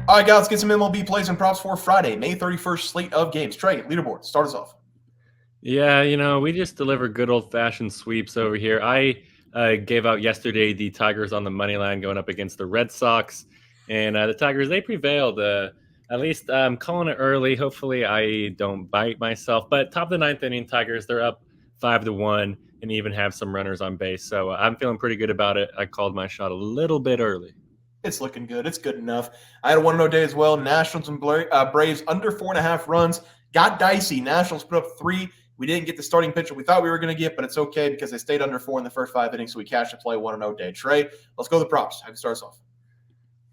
All right, guys, let's get some MLB plays and props for Friday, May 31st slate of games. Trey, leaderboard, start us off. Yeah, we just deliver good old-fashioned sweeps over here. I gave out yesterday the Tigers on the money line going up against the Red Sox, and the Tigers, they prevailed. At least I'm calling it early. Hopefully I don't bite myself. But top of the ninth inning, Tigers, they're up 5-1 and even have some runners on base. So I'm feeling pretty good about it. I called my shot a little bit early. It's looking good. It's good enough. I had a 1-0 day as well. Nationals and Braves under 4.5 runs. Got dicey. Nationals put up 3. We didn't get the starting pitcher we thought we were going to get, but it's okay because they stayed under 4 in the first 5 innings, so we cashed the play 1-0 day. Trey, let's go to the props. Have you start us off?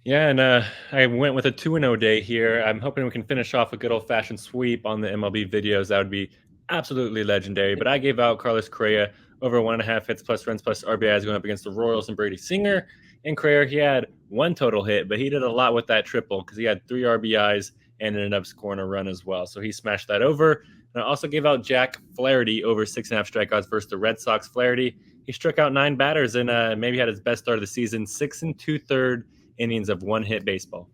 Yeah, and I went with a 2-0 day here. I'm hoping we can finish off a good old-fashioned sweep on the MLB videos. That would be absolutely legendary. But I gave out Carlos Correa over 1.5 hits plus runs plus RBIs going up against the Royals and Brady Singer. And Correa, he had 1 total hit, but he did a lot with that triple because he had 3 RBIs and ended up scoring a run as well. So he smashed that over. And I also gave out Jack Flaherty over 6.5 strikeouts versus the Red Sox. Flaherty, he struck out 9 batters and maybe had his best start of the season, 6 2/3 innings of 1-hit baseball.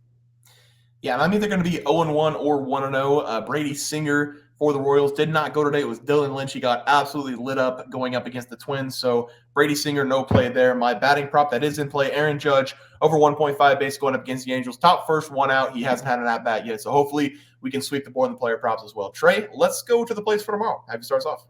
Yeah, and I'm either going to be 0-1 or 1-0. Brady Singer for the Royals did not go today. It was Dylan Lynch. He got absolutely lit up going up against the Twins. So Brady Singer, no play there. My batting prop that is in play, Aaron Judge, over 1.5 base going up against the Angels. Top first, 1 out. He hasn't had an at-bat yet. So hopefully we can sweep the board in the player props as well. Trey, let's go to the plays for tomorrow. Have you start us off?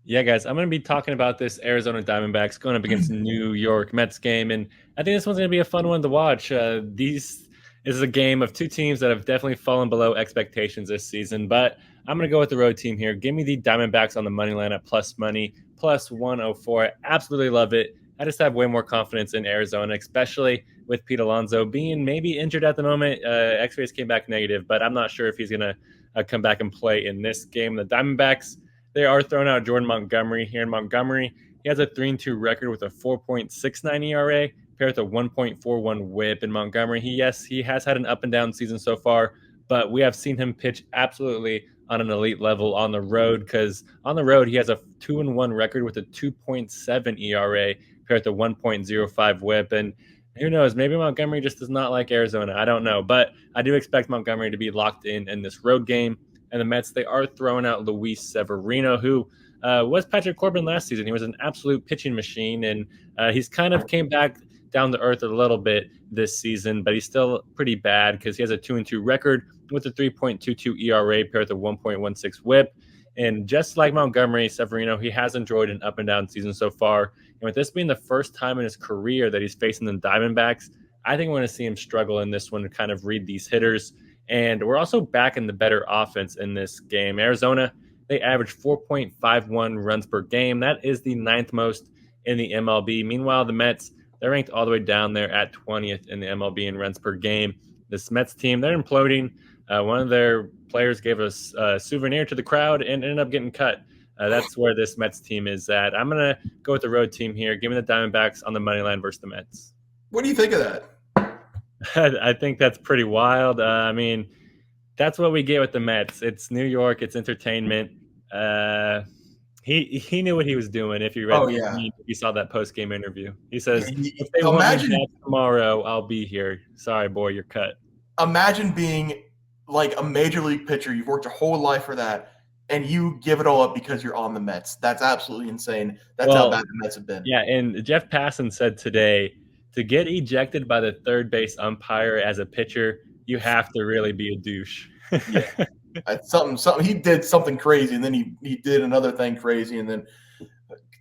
Yeah, guys, I'm going to be talking about this Arizona Diamondbacks going up against New York Mets game, and I think this one's going to be a fun one to watch. This is a game of 2 teams that have definitely fallen below expectations this season, but I'm going to go with the road team here. Give me the Diamondbacks on the money line at plus money, plus 104. I absolutely love it. I just have way more confidence in Arizona, especially with Pete Alonso being maybe injured at the moment. X-rays came back negative, but I'm not sure if he's going to come back and play in this game. The Diamondbacks, they are throwing out Jordan Montgomery here in Montgomery. He has a 3-2 record with a 4.69 ERA paired with a 1.41 whip in Montgomery. He has had an up and down season so far, but we have seen him pitch absolutely on an elite level on the road because on the road he has a 2-1 record with a 2.7 ERA paired with a 1.05 whip. And who knows, maybe Montgomery just does not like Arizona. I don't know, but I do expect Montgomery to be locked in this road game. And the Mets, they are throwing out Luis Severino, who was Patrick Corbin last season. He was an absolute pitching machine, and he's kind of came back down to earth a little bit this season, but he's still pretty bad because he has a 2-2 record with a 3.22 ERA paired with a 1.16 whip. And just like Montgomery, Severino, he has enjoyed an up and down season so far. And with this being the first time in his career that he's facing the Diamondbacks, I think we're going to see him struggle in this one to kind of read these hitters. And we're also back in the better offense in this game. Arizona, they average 4.51 runs per game. That is the 9th most in the MLB. Meanwhile, the Mets, they're ranked all the way down there at 20th in the MLB in runs per game. This Mets team, they're imploding. One of their players gave us a souvenir to the crowd and ended up getting cut. That's where this Mets team is at. I'm going to go with the road team here. Give me the Diamondbacks on the money line versus the Mets. What do you think of that? I think that's pretty wild. I mean, that's what we get with the Mets. It's New York. It's entertainment. He knew what he was doing. If you read, he saw that post game interview. He says, "If they want me back tomorrow, I'll be here." Sorry, boy, you're cut. Imagine being like a major league pitcher. You've worked your whole life for that, and you give it all up because you're on the Mets. That's absolutely insane. That's how bad the Mets have been. Yeah, and Jeff Passan said today, to get ejected by the third base umpire as a pitcher, you have to really be a douche. Yeah. Something he did something crazy, and then he did another thing crazy, and then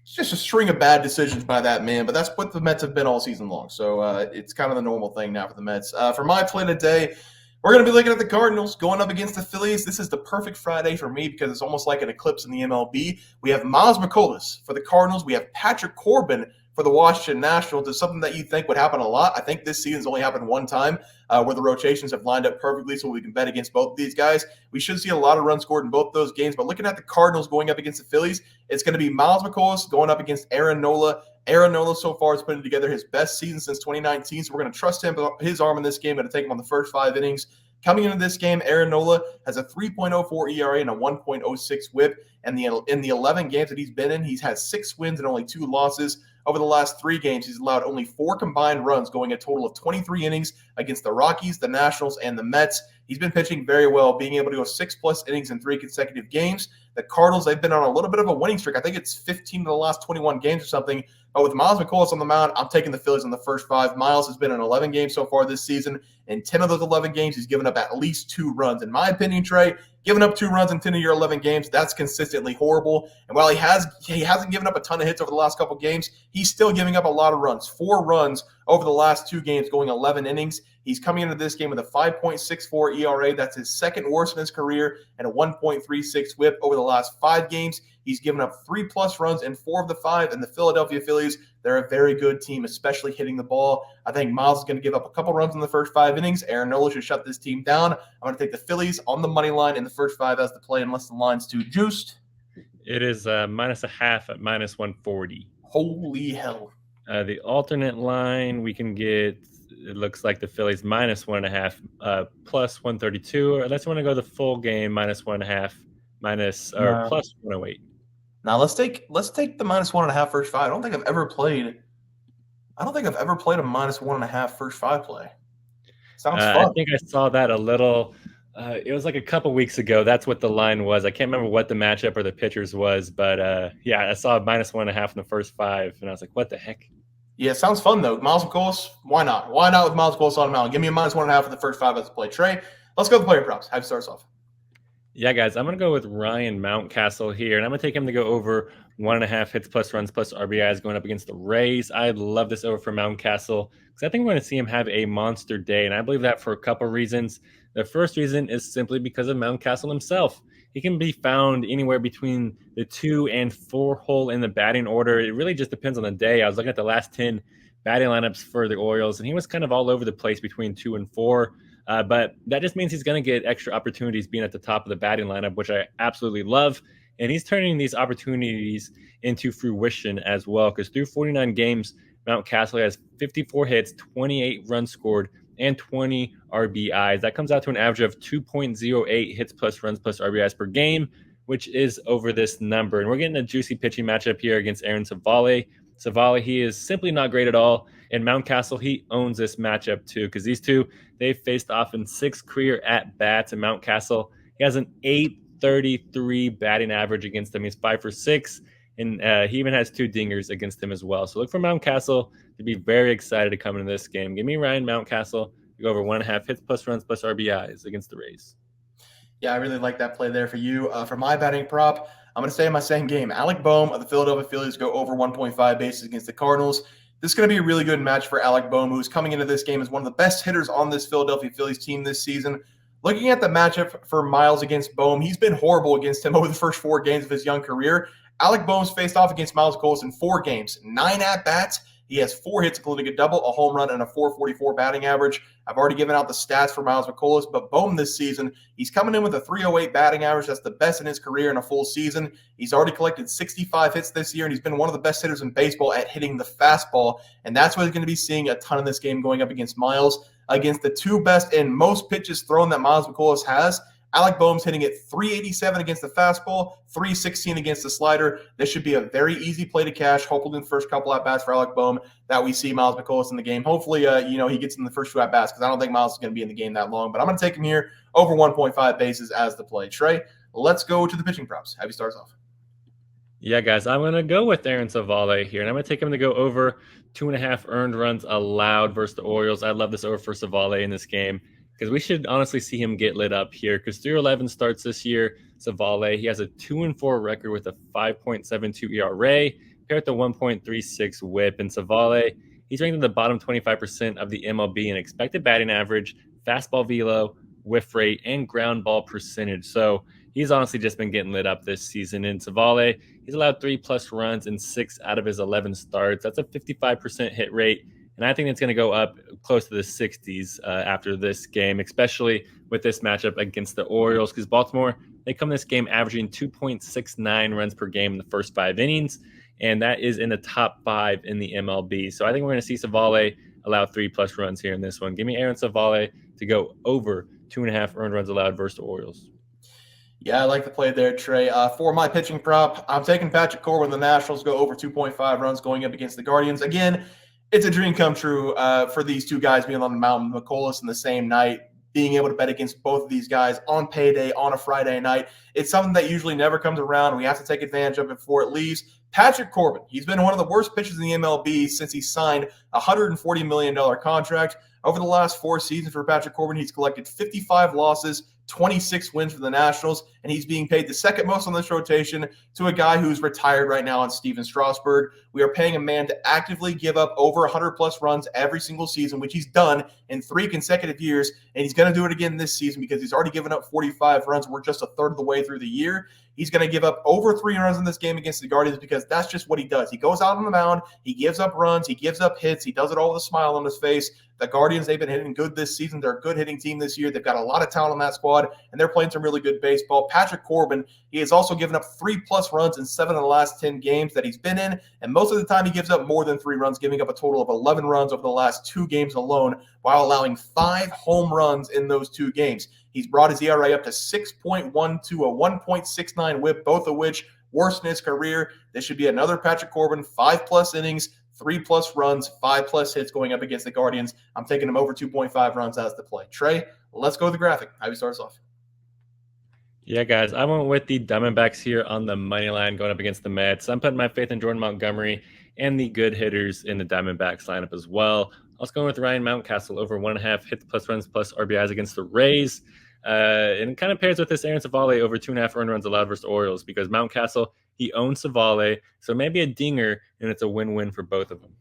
just a string of bad decisions by that man. But that's what the Mets have been all season long. So it's kind of the normal thing now for the Mets. For my play today, we're going to be looking at the Cardinals going up against the Phillies. This is the perfect Friday for me because it's almost like an eclipse in the MLB. We have Miles McCollum for the Cardinals. We have Patrick Corbin for the Washington Nationals. Is something that you think would happen a lot. I think this season's only happened one time where the rotations have lined up perfectly so we can bet against both of these guys. We should see a lot of runs scored in both those games. But looking at the Cardinals going up against the Phillies, it's going to be Miles McCollum going up against Aaron Nola. Aaron Nola so far is putting together his best season since 2019, so we're going to trust his arm in this game. Going to take him on the first 5 innings. Coming into this game, Aaron Nola has a 3.04 ERA and a 1.06 whip. And in the 11 games that he's been in, he's had 6 wins and only 2 losses. Over the last 3 games, he's allowed only 4 combined runs, going a total of 23 innings against the Rockies, the Nationals, and the Mets. He's been pitching very well, being able to go 6+ innings in 3 consecutive games. The Cardinals, they've been on a little bit of a winning streak. I think it's 15 of the last 21 games or something. But with Miles McCollum on the mound, I'm taking the Phillies in the first 5. Miles has been in 11 games so far this season. In 10 of those 11 games, he's given up at least 2 runs. In my opinion, Trey, giving up 2 runs in 10 of your 11 games, that's consistently horrible. And while he hasn't given up a ton of hits over the last couple games, he's still giving up a lot of runs. 4 runs over the last 2 games, going 11 innings. He's coming into this game with a 5.64 ERA. That's his second worst in his career, and a 1.36 whip over the last 5 games. He's given up 3+ runs in 4 of the 5, and the Philadelphia Phillies, they're a very good team, especially hitting the ball. I think Miles is going to give up a couple runs in the first 5 innings. Aaron Nola should shut this team down. I'm going to take the Phillies on the money line in the first 5 as the play, unless the line's too juiced. It is -0.5 at -140. Holy hell. The alternate line, we can get, it looks like the Phillies -1.5 plus 132, or unless you want to go the full game, -1.5 plus 108. Now let's take the -1.5 first 5. I don't think I've ever played a -1.5 first 5 play. Sounds fun. I think I saw that a little. It was like a couple weeks ago. That's what the line was. I can't remember what the matchup or the pitchers was, but yeah, I saw -1.5 in the first 5, and I was like, what the heck? Yeah, it sounds fun though. Miles McCollum, why not? Why not with Miles McCollum on the mound? Give me a -1.5 in the first 5 as the play. Trey, let's go with the player props. Have you start us off? Yeah, guys, I'm going to go with Ryan Mountcastle here, and I'm going to take him to go over 1.5 hits plus runs plus RBIs going up against the Rays. I love this over for Mountcastle because I think we're going to see him have a monster day, and I believe that for a couple reasons. The first reason is simply because of Mountcastle himself. He can be found anywhere between the 2 and 4 hole in the batting order. It really just depends on the day. I was looking at the last 10 batting lineups for the Orioles, and he was kind of all over the place between 2 and 4. But that just means he's going to get extra opportunities being at the top of the batting lineup, which I absolutely love. And he's turning these opportunities into fruition as well, because through 49 games, Mountcastle has 54 hits, 28 runs scored, and 20 RBIs. That comes out to an average of 2.08 hits plus runs plus RBIs per game, which is over this number. And we're getting a juicy pitching matchup here against Aaron Civale. Civale, he is simply not great at all. And Mountcastle, he owns this matchup too, because these two, they've faced off in 6 career at-bats. And Mountcastle, he has an 833 batting average against him. He's 5 for 6, and he even has 2 dingers against him as well. So look for Mountcastle to be very excited to come into this game. Give me Ryan Mountcastle to go over 1.5 hits plus runs plus RBIs against the Rays. Yeah, I really like that play there for you. For my batting prop, I'm going to stay in my same game. Alec Bohm of the Philadelphia Phillies go over 1.5 bases against the Cardinals. This is going to be a really good match for Alec Bohm, who's coming into this game as one of the best hitters on this Philadelphia Phillies team this season. Looking at the matchup for Miles against Bohm, he's been horrible against him over the first 4 games of his young career. Alec Bohm's faced off against Miles McCollum in 4 games, 9 at-bats. He has 4 hits, including a double, a home run, and a 444 batting average. I've already given out the stats for Miles McCollum, but Bohm this season, he's coming in with a 308 batting average. That's the best in his career in a full season. He's already collected 65 hits this year, and he's been one of the best hitters in baseball at hitting the fastball. And that's what he's going to be seeing a ton in this game going up against Miles. Against the 2 best and most pitches thrown that Miles McCollum has, Alec Bohm's hitting it 387 against the fastball, 316 against the slider. This should be a very easy play to cash. Hopefully in the first couple at-bats for Alec Bohm that we see Miles McCollum in the game. Hopefully, he gets in the first 2 at-bats, because I don't think Miles is going to be in the game that long. But I'm going to take him here over 1.5 bases as the play. Trey, let's go to the pitching props. Have you start us off? Yeah, guys, I'm going to go with Aaron Civale here, and I'm going to take him to go over 2.5 earned runs allowed versus the Orioles. I love this over for Civale in this game, because we should honestly see him get lit up here, because through 11 starts this year, Civale, he has a 2-4 record with a 5.72 ERA, paired to 1.36 whip. And Civale, he's ranked in the bottom 25% of the MLB in expected batting average, fastball velo, whiff rate, and ground ball percentage. So he's honestly just been getting lit up this season. And Civale, he's allowed 3+ runs in 6 out of his 11 starts. That's a 55% hit rate. And I think it's going to go up close to the 60s after this game, especially with this matchup against the Orioles, because Baltimore, they come this game averaging 2.69 runs per game in the first 5 innings, and that is in the top 5 in the MLB. So I think we're going to see Civale allow 3+ runs here in this one. Give me Aaron Civale to go over 2.5 earned runs allowed versus the Orioles. Yeah, I like the play there, Trey. For my pitching prop, I'm taking Patrick Corbin. The Nationals go over 2.5 runs going up against the Guardians. Again, it's a dream come true for these two guys being on the mound, McCullers in the same night, being able to bet against both of these guys on payday on a Friday night. It's something that usually never comes around. We have to take advantage of it before it leaves. Patrick Corbin, he's been one of the worst pitchers in the MLB since he signed a $140 million contract. Over the last 4 seasons for Patrick Corbin, he's collected 55 losses, 26 wins for the Nationals, and he's being paid the second most on this rotation to a guy who's retired right now on Steven Strasburg. We are paying a man to actively give up over 100-plus runs every single season, which he's done in 3 consecutive years, and he's going to do it again this season because he's already given up 45 runs. We're just a third of the way through the year. He's going to give up over 3 runs in this game against the Guardians because that's just what he does. He goes out on the mound, he gives up runs, he gives up hits, he does it all with a smile on his face. The Guardians, they've been hitting good this season. They're a good hitting team this year. They've got a lot of talent on that squad, and they're playing some really good baseball. Patrick Corbin, he has also given up 3+ runs in 7 of the last 10 games that he's been in, and most of the time he gives up more than 3 runs, giving up a total of 11 runs over the last 2 games alone, while allowing 5 home runs in those 2 games. He's brought his ERA up to 6.1 to a 1.69 whip, both of which worst in his career. This should be another Patrick Corbin, 5+ innings, 3+ runs, 5+ hits going up against the Guardians. I'm taking him over 2.5 runs as the play. Trey, let's go with the graphic. How do you start us off? Yeah, guys, I went with the Diamondbacks here on the money line going up against the Mets. I'm putting my faith in Jordan Montgomery and the good hitters in the Diamondbacks lineup as well. I was going with Ryan Mountcastle over 1.5 hits plus runs plus RBIs against the Rays. And it kind of pairs with this Aaron Civale over 2.5 earned runs allowed versus Orioles because Mountcastle, he owns Civale, so maybe a dinger, and it's a win-win for both of them.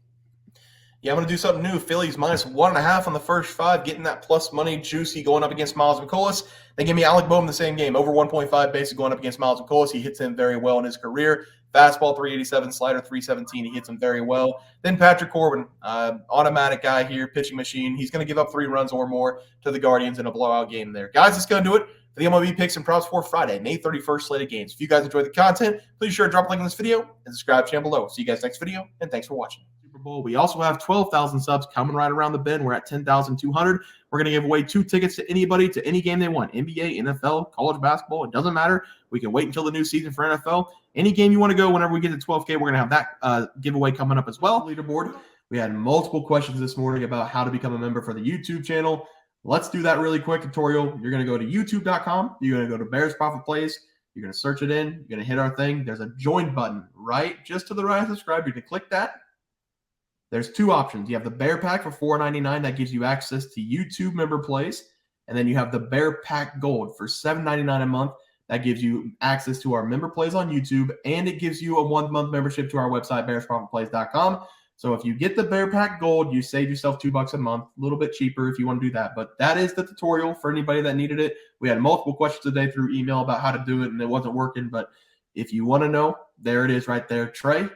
Yeah, I'm going to do something new. Phillies minus 1.5 on the first 5, getting that plus money juicy going up against Miles McCullers. They give me Alec Bohm in the same game, over 1.5 bases going up against Miles McCullers. He hits him very well in his career. Fastball 387, slider 317. He hits him very well. Then Patrick Corbin, automatic guy here, pitching machine. He's going to give up 3 runs or more to the Guardians in a blowout game there. Guys, that's going to do it for the MLB Picks and Props for Friday, May 31st slate of games. If you guys enjoyed the content, please be sure to drop a like on this video and subscribe to the channel below. See you guys next video, and thanks for watching. Super Bowl. We also have 12,000 subs coming right around the bend. We're at 10,200. We're going to give away 2 tickets to anybody to any game they want. NBA, NFL, college basketball. It doesn't matter. We can wait until the new season for NFL. Any game you want to go, whenever we get to 12K, we're going to have that giveaway coming up as well. Leaderboard. We had multiple questions this morning about how to become a member for the YouTube channel. Let's do that really quick tutorial. You're going to go to youtube.com. You're going to go to Bears Profit Plays. You're going to search it in. You're going to hit our thing. There's a join button right just to the right of subscribe. You can click that. There's 2 options. You have the Bear Pack for $4.99. That gives you access to YouTube member plays. And then you have the Bear Pack Gold for $7.99 a month. That gives you access to our member plays on YouTube. And it gives you a 1-month membership to our website, bearsprofitplays.com. So if you get the Bear Pack Gold, you save yourself $2 a month. A little bit cheaper if you want to do that. But that is the tutorial for anybody that needed it. We had multiple questions today through email about how to do it, and it wasn't working. But if you want to know, there it is right there. Trey,